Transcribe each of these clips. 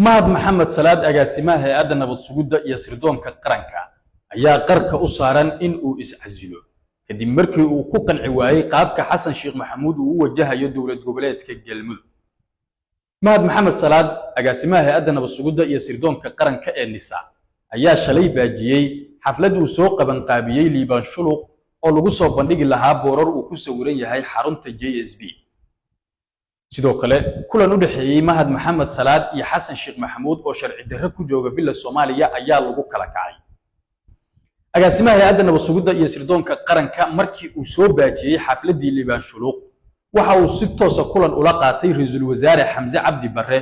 mahad maxamed salaad agaasimaha hay'adda nabad sugidda iyo sirdoonka qaranka ayaa qarka u saaran in uu iscasilo kadib markii uu ku qanci waayay qaabka xasan sheekh maxamuud uu u wajahayo dowlad goboleedka galmudug. mahad maxamed salaad agaasimaha hay'adda nabad sugidda iyo sirdoonka qaranka ee nisa ayaa shalay baajiyay xaflad uu soo qaban qaabiyay liibaan shuluq oo lagu soo bandhigi lahaa boorar uu ku sawiran yahay xarunta JSB. sidoo kale kulan u dhaxeeyay mahad maxamed salaad iyo xasan sheekh maxamuud oo sharci darro ku jooga villa Soomaaliya ayaa lagu kala kacay. agaasimaha hay'adda nabad sugidda iyo sirdoonka qaranka markii uu soo baajiyay xafladii liibaan shuluq waxa uu si toos ah kulan ula qaatay ra'iisul wasaare Xamse Cabdi Barre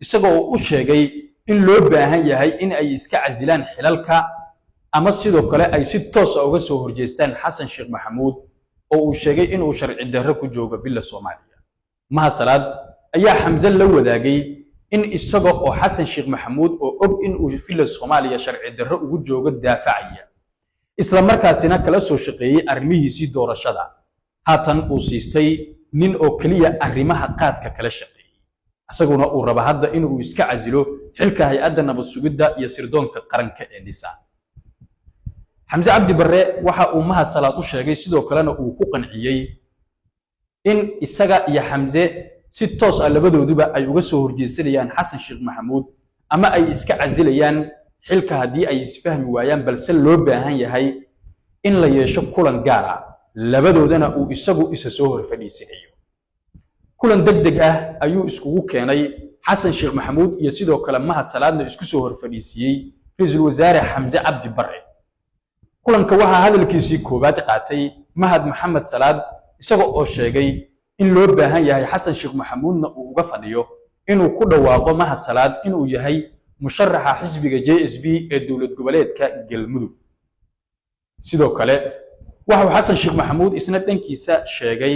isagoo u sheegay in loo baahan yahay in ay iska casilaan xilalka ama sidoo kale ay si toos ah uga soo horjeestaan xasan sheekh maxamuud oo uu sheegay in uu sharci darro ku jooga villa Soomaaliya. mahad salaad ayaa Xamse la wadaagay in isaga oo xasan sheekh maxamuud oo og in uu villa Soomaaliya sharci darro ugu joogo daafacaya isla markaasina kala soo shaqeeyay arrimihiisii doorashada haatan uu siistay nin oo kaliya arrimaha qaadka kala shaqeeyay asaguna uu raba hadda in uu iska casilo xilka hay'adda nabad sugidda iyo sirdoonka qaranka ee nisa. Xamse Cabdi Barre waxa uu mahad salaad u sheegay sidoo kalena uu ku qanciyay in isaga iyo Xamse si toos ah labadooduba ay uga soo horjeesanayaan xasan sheekh maxamuud ama ay iska casilayaan xilka haddii ay isfahmi waayaan balse loo baahan yahay in la yeesho kulan gaar ah labadoodana uu isagu isa soo horfadhiisanayo. kulan degdeg ah ayuu iskugu keenay xasan sheekh maxamuud iyo sidoo kale mahad salaadna isku soo horfadhiisiyay ra'iisul wasaare Xamse Cabdi Barre. kulanka waxa hadalkiisii koobaad qaatay mahad maxamed salaad isagoo oo sheegay in loo baahan yahay xasan sheekh maxamuudna uu uga fadhiyo inuu ku dhawaaqo mahad salaad inuu yahay musharaxa xisbiga JSB ee dowlad goboleedka galmudug. sidoo kale waxa uu xasan sheekh maxamuud isna dhankiisa sheegay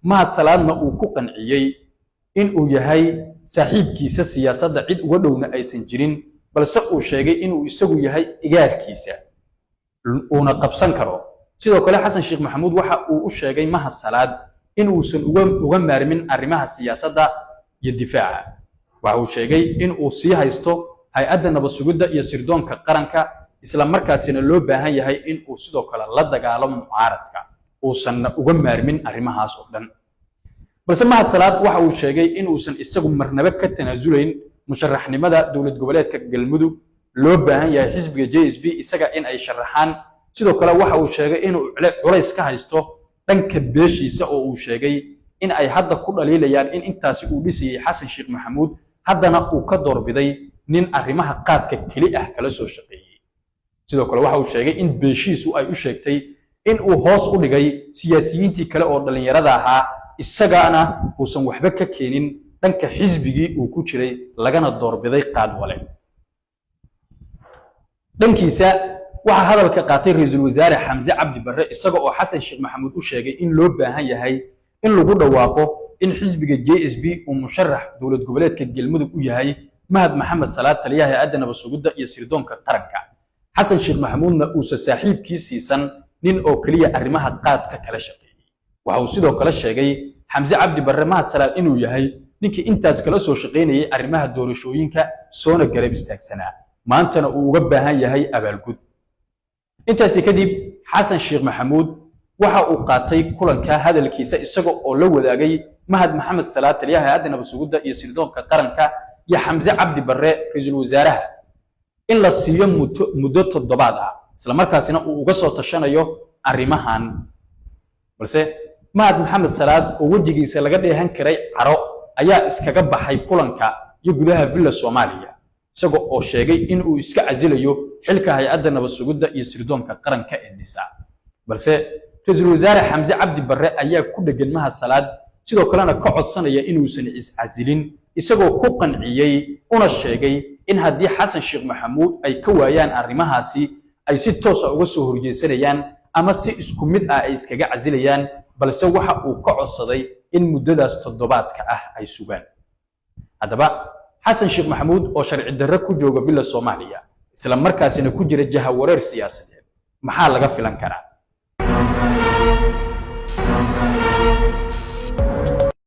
mahad salaadna uu ku qanciyay in uu yahay saaxiibkiisa siyaasadda cid uga dhowna aysan jirin balse uu sheegay inuu isagu yahay igaarkiisa uuna qabsan karo. sidoo kale xasan sheekh maxamuud waxa uu u sheegay mahad salaad in uusan uga maarmin arrimaha siyaasadda iyo difaaca. waxa uu sheegay in uu sii haysto hay'adda nabad sugidda iyo sirdoonka qaranka isla markaasina loo baahan yahay in uu sidoo kale la dagaalamo mucaaradka uusan uga maarmin arrimahaas oo dhan. balse mahad salaad waxa uu sheegay in uusan isagu marnaba ka tanaasulayn musharaxnimada dowlad goboleedka galmudug loo baahan yahay xisbiga JSB isaga in ay sharaxaan. sidoo kale waxa uu sheegay inuu culays ka haysto dhanka beeshiisa oo uu sheegay in ay hadda ku dhaliilayaan in intaasi uu dhisayay xasan sheekh maxamuud haddana uu ka doorbiday nin arrimaha qaadka keli ah kala soo shaqeeyay. sidoo kale waxa uu sheegay in beeshiisu ay u sheegtay in uu hoos u dhigay siyaasiyiintii kale oo dhalinyarada ahaa isagana uusan waxba ka keenin dhanka xisbigii uu ku jiray lagana doorbiday qaad wale. dhankiisa waxa hadalka qaatay ra'iisul wasaare Xamse Cabdi Barre isaga oo xasan sheekh maxamuud u sheegay in loo baahan yahay in lagu dhawaaqo in xisbiga JSB uu musharax dowlad goboleedka galmudug u yahay mahad maxamed salaad taliyaha hay'adda nabad sugidda iyo sirdoonka qaranka xasan sheekh maxamuudna uu saaxiibkiis siisan nin oo kaliya arrimaha qaadka kala shaqeeyay. waxa uu sidoo kale sheegay Xamse Cabdi Barre mahad salaad inuu yahay ninkii intaas kala soo shaqeynayay arrimaha doorashooyinka soona garab istaagsanaa maantana uu uga baahan yahay abaalgud. intaasi kadib xasan sheekh maxamuud waxa uu qaatay kulanka hadalkiisa isagoo oo la wadaagay mahad maxamed salaad taliyaha hay'adda nabad sugidda iyo sirdoonka qaranka iyo Xamse Cabdi Barre ra'iisul wasaaraha in la siiyo muddo 7 ah isla markaasina uu uga soo tashanayo arrimahan. balse mahad maxamed salaad oo wajigiisa laga dheehan karay caro ayaa iskaga baxay kulanka iyo gudaha villa Soomaaliya isagoo oo sheegay in uu iska casilayo xilka hay'adda nabad sugidda iyo sirdoonka qaranka ee nisa. balse ra'iisul wasaare Xamse Cabdi Barre ayaa ku dhagan mahad salaad sidoo kalena ka codsanaya inuusan is-casilin isagoo ku qanciyay una sheegay in haddii xasan sheekh maxamuud ay ka waayaan arrimahaasi ay si toos ah uga soo horjeesanayaan ama si isku mid ah ay iskaga casilayaan balse waxa uu ka codsaday in muddadaas 7 ah ay sugaan. haddaba xasan sheekh maxamuud oo sharci darro ku jooga villa Soomaaliya isla markaasina ku jira jahawareer siyaasadeed maxaa laga filan karaa?